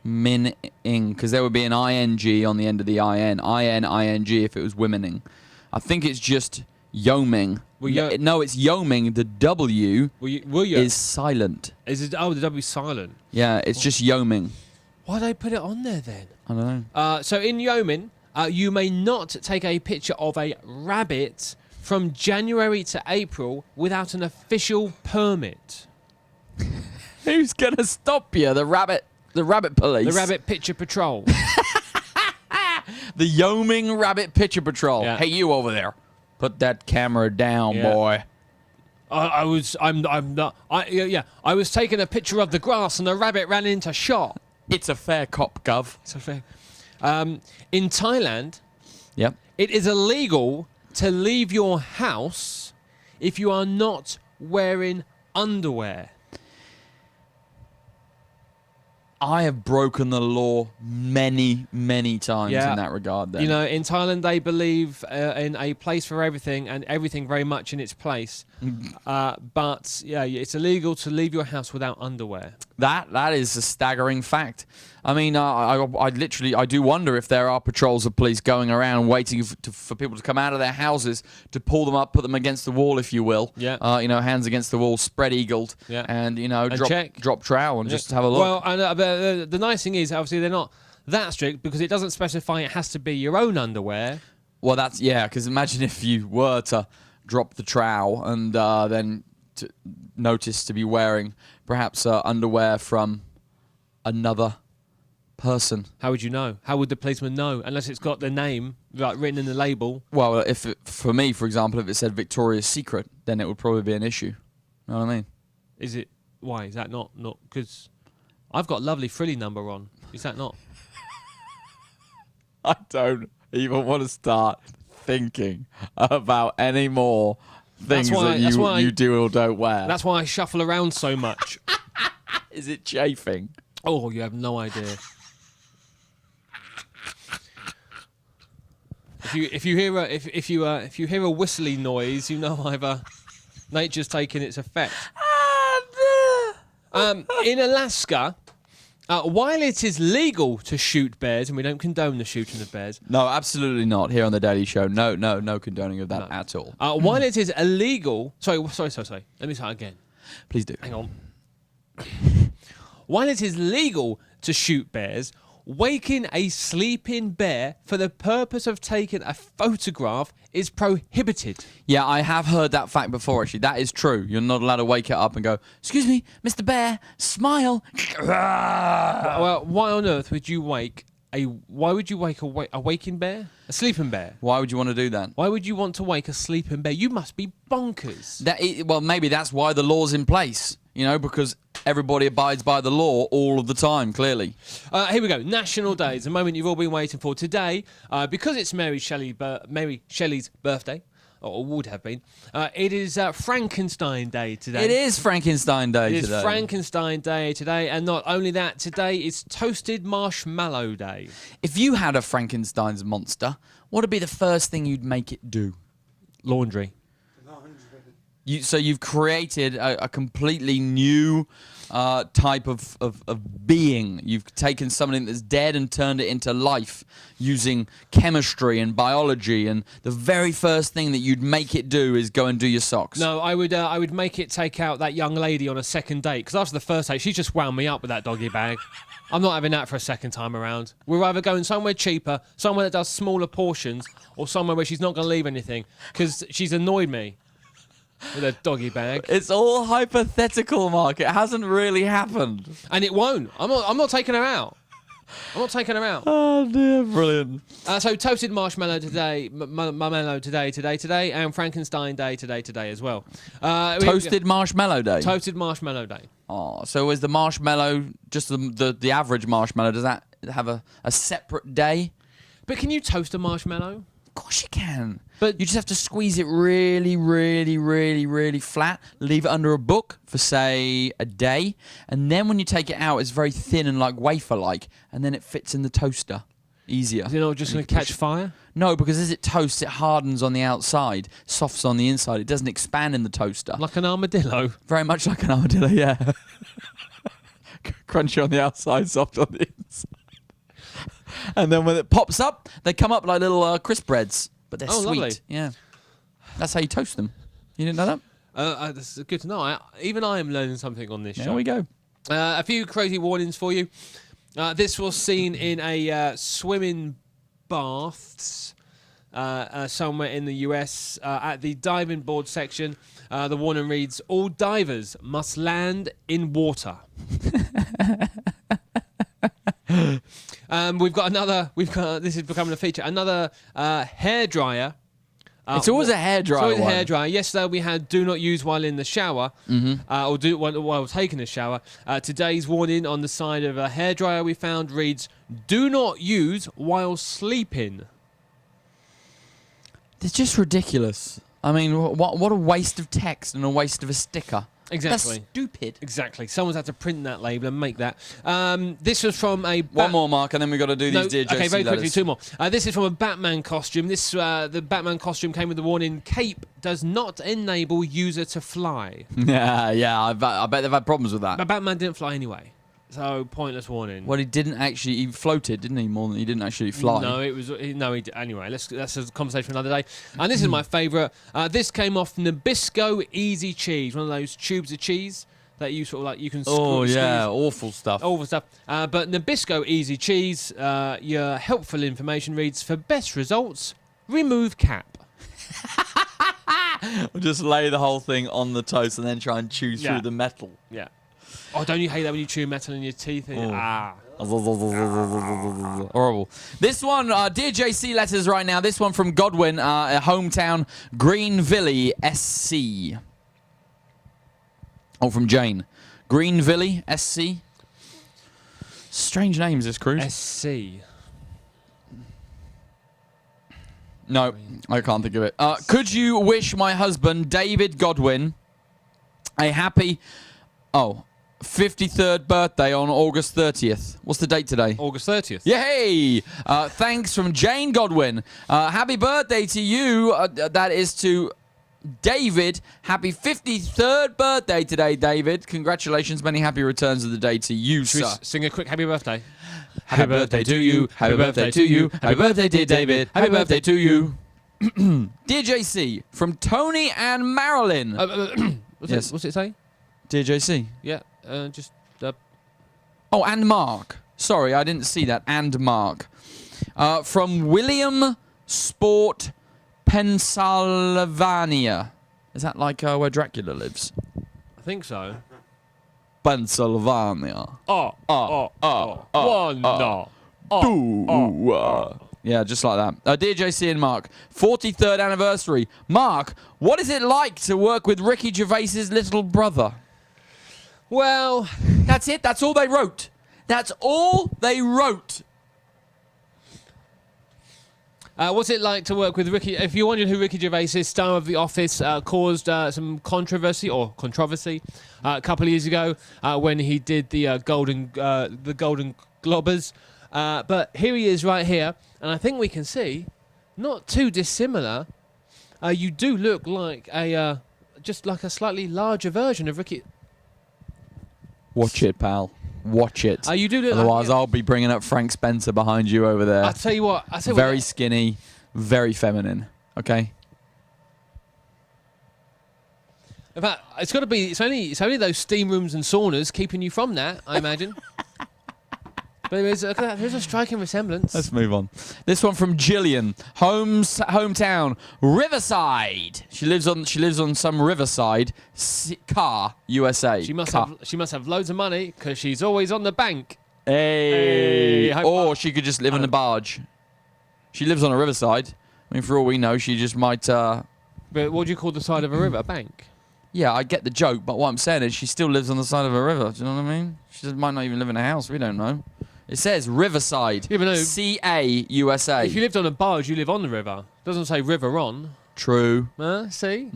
Min-ing, because there would be an ing on the end of the in. I-N-I-N-G if it was womening. I think it's just yoming. No, it's yoming. The W is silent. Is it? Oh, the W is silent. Yeah, it's just yoming. Why do they put it on there then? I don't know. So in Yeoman, you may not take a picture of a rabbit from January to April without an official permit. Who's gonna stop you? The rabbit police. The rabbit picture patrol. The Yeoming Rabbit Picture Patrol. Yeah. Hey, you over there. Put that camera down, boy. I was taking a picture of the grass and the rabbit ran into shot. It's a fair cop, Gov. It's a fair. In Thailand, Yep. it is illegal to leave your house if you are not wearing underwear. I have broken the law many, many times in that regard. Then. You know, in Thailand they believe in a place for everything and everything very much in its place. But yeah, it's illegal to leave your house without underwear. That is a staggering fact. I mean, I do wonder if there are patrols of police going around waiting for people to come out of their houses to pull them up, put them against the wall, if you will. Yeah. You know, hands against the wall, spread eagled, and you know, drop trowel and just have a look. Well, and the nice thing is, obviously, they're not that strict because it doesn't specify it has to be your own underwear. Well, that's because imagine if you were to drop the trowel and then notice to be wearing perhaps underwear from another person. How would you know? How would the policeman know? Unless it's got the name written in the label. Well, for me, for example, if it said Victoria's Secret, then it would probably be an issue. You know what I mean? Is it? Why is that not? Because I've got lovely frilly number on. Is that not? I don't even want to start thinking about any more things you do or don't wear. That's why I shuffle around so much. Is it chafing? Oh, you have no idea. If you hear a whistling noise, you know nature's taken its effect. In Alaska, while it is legal to shoot bears, and we don't condone the shooting of bears. No, absolutely not. Here on the Daily Show, no condoning of that at all. While it is illegal, sorry. Let me start again. Please do. Hang on. While it is legal to shoot bears, waking a sleeping bear for the purpose of taking a photograph is prohibited. Yeah, I have heard that fact before, actually. That is true. You're not allowed to wake it up and go, "Excuse me, Mr. Bear, smile." Well, why on earth would you wake a waking bear? A sleeping bear? Why would you want to do that? Why would you want to wake a sleeping bear? You must be bonkers. Well, maybe that's why the law's in place, you know, because everybody abides by the law all of the time, clearly. Here we go. National Days, the moment you've all been waiting for today. Because it's Mary Shelley's birthday, or would have been, it is Frankenstein Day today. It is Frankenstein Day today. It is Frankenstein Day today, and not only that, today is Toasted Marshmallow Day. If you had a Frankenstein's monster, what would be the first thing you'd make it do? Laundry. So you've created a completely new type of being. You've taken something that's dead and turned it into life using chemistry and biology, and the very first thing that you'd make it do is go and do your socks. No, I would make it take out that young lady on a second date, because after the first date, she just wound me up with that doggy bag. I'm not having that for a second time around. We're either going somewhere cheaper, somewhere that does smaller portions, or somewhere where she's not going to leave anything, because she's annoyed me with a doggy bag. It's all hypothetical, Mark. It hasn't really happened. And it won't. I'm not taking her out. I'm not taking her out. Oh dear, brilliant. So toasted marshmallow today, marshmallow today, and Frankenstein Day today as well. Toasted Marshmallow Day. Toasted Marshmallow Day. Oh, so is the marshmallow just the average marshmallow? Does that have a separate day? But can you toast a marshmallow? Of course you can. But you just have to squeeze it really, really, really, really flat. Leave it under a book for, say, a day. And then when you take it out, it's very thin and like wafer-like. And then it fits in the toaster. Easier. Is it not just going to catch fire? No, because as it toasts, it hardens on the outside, softs on the inside. It doesn't expand in the toaster. Like an armadillo? Very much like an armadillo, yeah. Crunchy on the outside, soft on the inside. And then when it pops up, they come up like little crisp breads, but they're sweet. Lovely. Yeah, that's how you toast them. You didn't know that? That's good to know. Even I am learning something on this show. There we go. A few crazy warnings for you. This was seen in a swimming baths somewhere in the US at the diving board section. The warning reads: "All divers must land in water." This is becoming a feature. Another hairdryer. It's always a hairdryer. It's always a hairdryer. Yesterday we had "do not use while in the shower," or do while taking a shower. Today's warning on the side of a hairdryer we found reads: "Do not use while sleeping." It's just ridiculous. I mean, what a waste of text and a waste of a sticker. Exactly. That's stupid. Exactly. Someone's had to print that label and make that. This was from a... One more, Mark, and then we've got to do these Dear JC Okay, very quickly, letters. 2 more. This is from a Batman costume. The Batman costume came with the warning, cape does not enable user to fly. Yeah, I bet they've had problems with that. But Batman didn't fly anyway. So, pointless warning. Well, he didn't actually... He floated, didn't he? More than he didn't actually fly. No, it was... Anyway, that's a conversation for another day. And this is my favourite. This came off Nabisco Easy Cheese, one of those tubes of cheese that you sort of like... You can squeeze. Awful stuff. Awful stuff. But Nabisco Easy Cheese, your helpful information reads, for best results, remove cap. We'll just lay the whole thing on the toast and then try and chew through the metal. Yeah. Oh, don't you hate that when you chew metal in your teeth? Horrible. This one, Dear JC letters right now. This one from Godwin, hometown Greenville, SC. Oh, from Jane. Greenville, SC. Strange names, this cruise. SC. No, I can't think of it. Could you wish my husband, David Godwin, a happy... 53rd birthday on August 30th. What's the date today? August 30th. Yay! Thanks from Jane Godwin. Happy birthday to you. That is to David. Happy 53rd birthday today, David. Congratulations. Many happy returns of the day to you, Should sir. we sing a quick happy birthday? Happy birthday to you. Happy birthday to you. Happy birthday, dear David. Happy birthday to you. Dear JC, from Tony and Marilyn. What's it say? Dear JC. Yeah, Oh, and Mark. Sorry, I didn't see that. And Mark. From William Sport, Pennsylvania. Is that like where Dracula lives? I think so. Pennsylvania. Yeah, just like that. Dear JC and Mark, 43rd anniversary. Mark, what is it like to work with Ricky Gervais's little brother? Well, that's it. That's all they wrote. That's all they wrote. What's it like to work with Ricky? If you wondered who Ricky Gervais is, star of The Office, caused some controversy a couple of years ago when he did the Golden Globers. But here he is right here, and I think we can see, not too dissimilar. You do look like just like a slightly larger version of Ricky. Watch it, pal. Watch it. You do look Otherwise, like, I'll be bringing up Frank Spencer behind you over there. I'll tell you what. Very skinny, very feminine. Okay. In fact, it's got to be. It's only those steam rooms and saunas keeping you from that, I imagine. But there's a striking resemblance. Let's move on. This one from Gillian, hometown Riverside. She lives on some riverside car, USA. She must have loads of money because she's always on the bank. Hey. Or she could just live on a barge. She lives on a riverside. I mean, for all we know, she just might. But what do you call the side of a river? A bank. Yeah, I get the joke, but what I'm saying is she still lives on the side of a river. Do you know what I mean? She might not even live in a house. We don't know. It says Riverside. Yeah, but no. CA USA. If you lived on a barge, you live on the river. It doesn't say river on. True. See?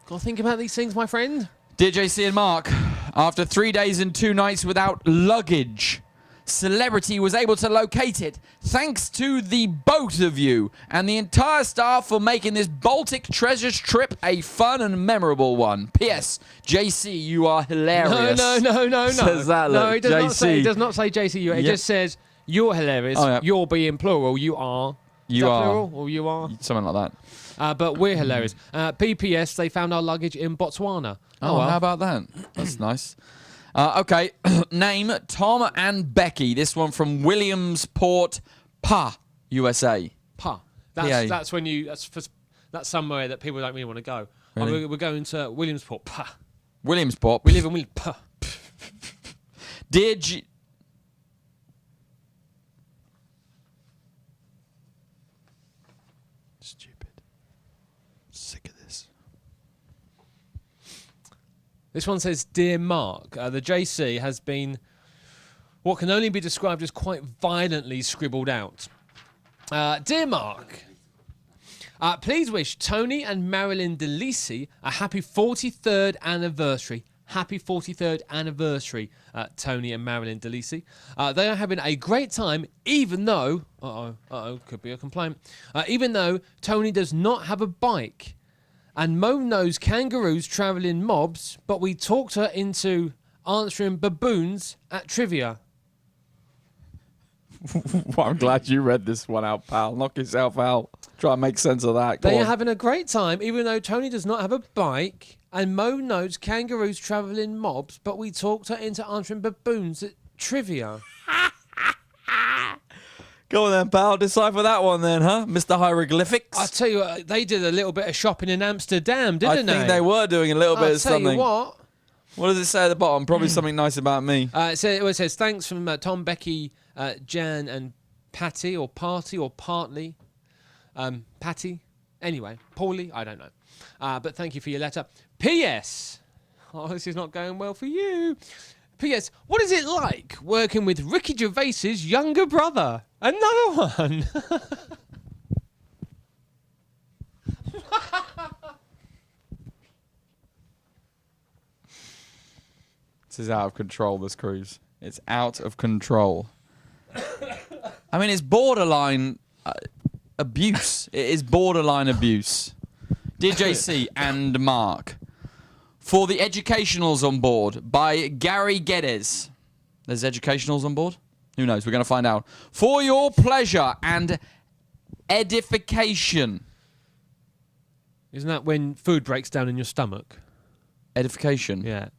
Gotta think about these things, my friend. Dear JC and Mark, after 3 days and 2 nights without luggage, Celebrity was able to locate it thanks to the both of you and the entire staff for making this Baltic treasures trip a fun and memorable one. P.S. JC, you are hilarious. No. Says that, no, look. it JC. does not say JC. It just says you're hilarious. Oh, yeah. You're being plural. You are. You are. Plural or you are? Something like that. But we're hilarious. PPS, they found our luggage in Botswana. Oh, well. How about that? That's nice. Okay, name Tom and Becky. This one from Williamsport, USA. That's when you. That's somewhere that people don't really want to go. Really? We're going to Williamsport. Williamsport. We live in Williamsport. Dear G. Stupid. Sick of this. This one says, Dear Mark, the JC has been what can only be described as quite violently scribbled out. Dear Mark, please wish Tony and Marilyn DeLisi a happy 43rd anniversary Happy 43rd anniversary, Tony and Marilyn DeLisi. They are having a great time, even though... could be a complaint. Even though Tony does not have a bike. And Mo knows kangaroos travel in mobs, but we talked her into answering baboons at trivia. Well, I'm glad you read this one out, pal. Knock yourself out. Try and make sense of that. They are having a great time, even though Tony does not have a bike, and Mo knows kangaroos travel in mobs, but we talked her into answering baboons at trivia. Go on then, pal. Decipher that one then, huh? Mr. Hieroglyphics. I tell you what, they did a little bit of shopping in Amsterdam, didn't they? I think they were doing a little bit of something. I'll tell you what. What does it say at the bottom? Probably something nice about me. It says, thanks from Tom, Becky, Jan and Patty, or Party, or Partly. Patty. Anyway, Paulie, I don't know. But thank you for your letter. P.S. Oh, this is not going well for you. P.S. What is it like working with Ricky Gervais's younger brother? Another one. This is out of control, this cruise. It's out of control. I mean, it's borderline abuse. It is borderline abuse. Dear JC and Mark, for the educationals on board by Gary Geddes. There's educationals on board? Who knows? We're going to find out. For your pleasure and edification. Isn't that when food breaks down in your stomach? Edification? Yeah.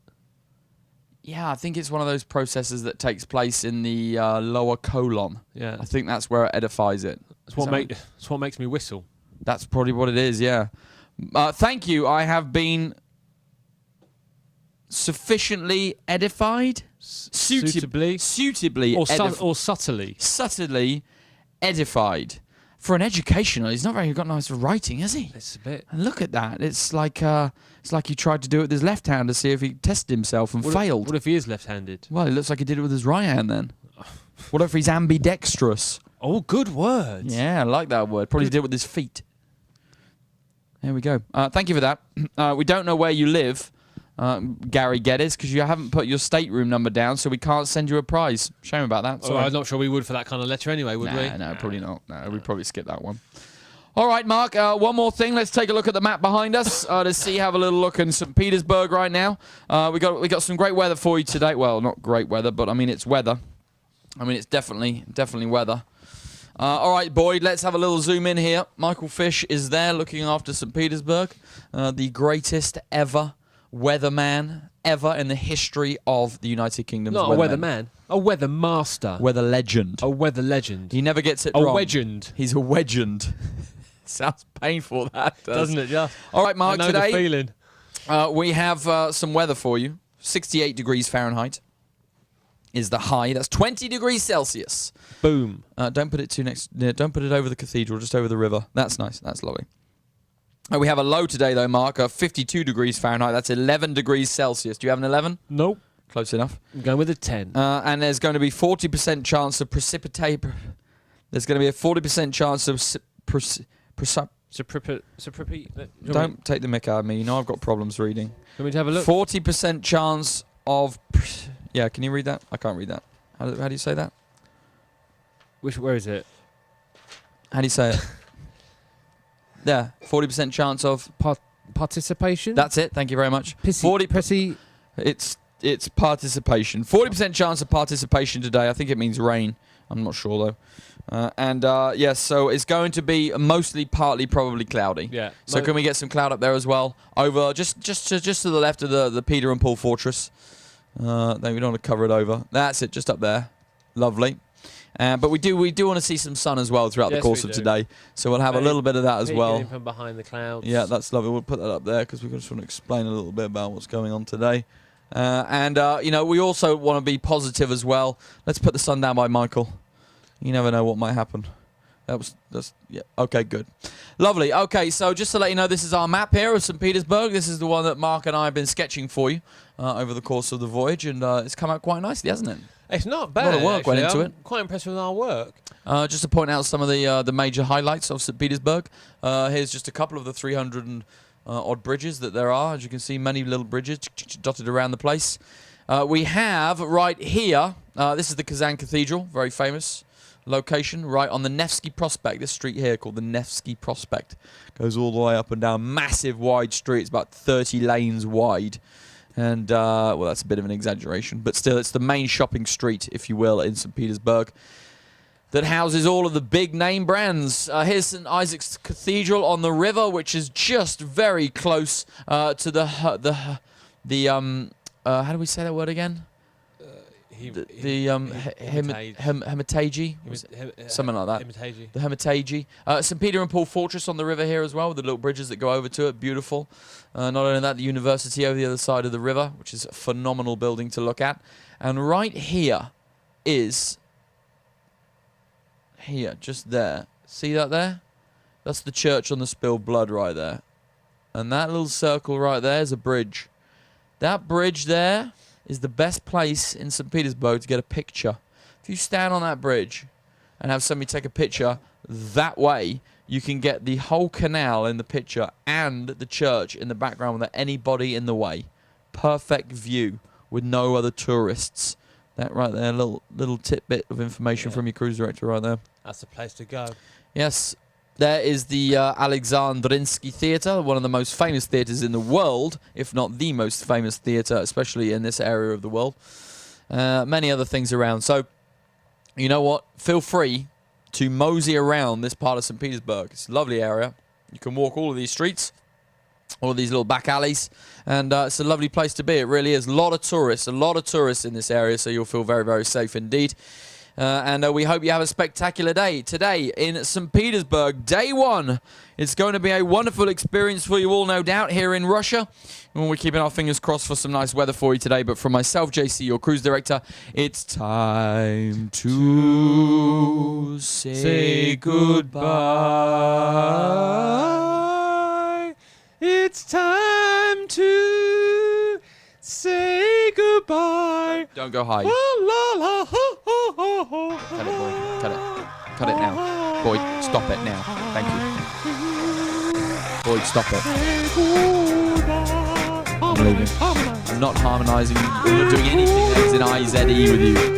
Yeah, I think it's one of those processes that takes place in the lower colon. Yeah. I think that's where it edifies it. That's what makes me whistle. That's probably what it is, yeah. Thank you. I have been sufficiently edified? Suitably or subtly edified. For an educational, he's not very got nice writing, has he? It's a bit. And look at that. It's like he tried to do it with his left hand to see if he tested himself and failed. What if he is left-handed? Well, it looks like he did it with his right hand then. What if he's ambidextrous? Oh, good words. Yeah, I like that word. Probably did it with his feet. There we go. Thank you for that. We don't know where you live, Gary Geddes, because you haven't put your stateroom number down, so we can't send you a prize. Shame about that. Oh, I'm not sure we would for that kind of letter anyway, would we? No, probably not. No, we'd probably skip that one. All right, Mark, one more thing. Let's take a look at the map behind us to see, have a little look in St. Petersburg right now. We got some great weather for you today. Well, not great weather, but I mean, it's weather. I mean, it's definitely weather. All right, Boyd, let's have a little zoom in here. Michael Fish is there looking after St. Petersburg, the greatest ever weatherman ever in the history of the United Kingdom's Not a weatherman, a weather master. Weather legend. A weather legend. He never gets it wrong. A legend. He's a legend. Sounds painful, that does. Doesn't it, just? All right, Mark, I know today the feeling. We have some weather for you. 68 degrees Fahrenheit is the high. That's 20 degrees Celsius. Boom. Don't put it too next. Don't put it over the cathedral, just over the river. That's nice. That's lovely. We have a low today, though, Mark, of 52 degrees Fahrenheit. That's 11 degrees Celsius. Do you have an 11? Nope. Close enough. I'm going with a 10. And there's going to be 40% chance of precipitate. There's going to be a 40% chance of Don't take the mick out of me. You know I've got problems reading. Can we have a look? 40% chance of. Yeah, can you read that? I can't read that. How do you say that? Where is it? How do you say it? There, 40% chance of participation. That's it. Thank you very much. It's participation. 40% chance of participation today. I think it means rain. I'm not sure though. Yes, so it's going to be mostly, partly, probably cloudy. Yeah. So can we get some cloud up there as well? Over just to the left of the Peter and Paul Fortress. Then we don't want to cover it over. That's it, just up there. Lovely. But we do want to see some sun as well throughout the course of today. So we'll have a little bit of that as well. From behind the clouds. Yeah, that's lovely. We'll put that up there because we just want to explain a little bit about what's going on today. We also want to be positive as well. Let's put the sun down by Michael. You never know what might happen. Yeah. Okay, good. Lovely. Okay, so just to let you know, this is our map here of St. Petersburg. This is the one that Mark and I have been sketching for you over the course of the voyage, and it's come out quite nicely, hasn't it? It's not bad. A lot of work went into it. Quite impressed with our work. Just to point out some of the major highlights of St. Petersburg. Here's just a couple of the 300 and odd bridges that there are. As you can see, many little bridges dotted around the place. We have right here, this is the Kazan Cathedral, very famous location, right on the Nevsky Prospect. This street here called the Nevsky Prospect goes all the way up and down. Massive wide street. It's about 30 lanes wide. And, well, that's a bit of an exaggeration. But still, it's the main shopping street, if you will, in St. Petersburg that houses all of the big name brands. Here's St. Isaac's Cathedral on the river, which is just very close to the how do we say that word again? Hermitage, something like that. The Hermitage. St. Peter and Paul Fortress on the river here as well, with the little bridges that go over to it. Beautiful. Not only that, the university over the other side of the river, which is a phenomenal building to look at. And right here is... Here, just there. See that there? That's the church on the spilled blood right there. And that little circle right there is a bridge. That bridge there is the best place in St. Petersburg to get a picture. If you stand on that bridge and have somebody take a picture that way, you can get the whole canal in the picture and the church in the background without anybody in the way. Perfect view with no other tourists. That right there, little tidbit of information from your cruise director right there. That's the place to go. Yes. There is the Alexandrinsky Theatre, one of the most famous theatres in the world, if not the most famous theatre, especially in this area of the world. Many other things around. So, you know what? Feel free to mosey around this part of St. Petersburg. It's a lovely area. You can walk all of these streets, all of these little back alleys, and it's a lovely place to be. It really is. A lot of tourists in this area, so you'll feel very, very safe indeed. And we hope you have a spectacular day today in St. Petersburg. Day one. It's going to be a wonderful experience for you all, no doubt, here in Russia. And we're keeping our fingers crossed for some nice weather for you today. But from myself, JC, your cruise director, it's time to say goodbye. It's time to say goodbye. Don't go high. La, la, la, ho, ho, ho, ho. Cut it, boy. Cut it. Cut it now. Boyd, stop it now. Thank you. Boyd, stop it. I'm leaving. I'm not harmonising. I'm not doing anything that is in IZE with you.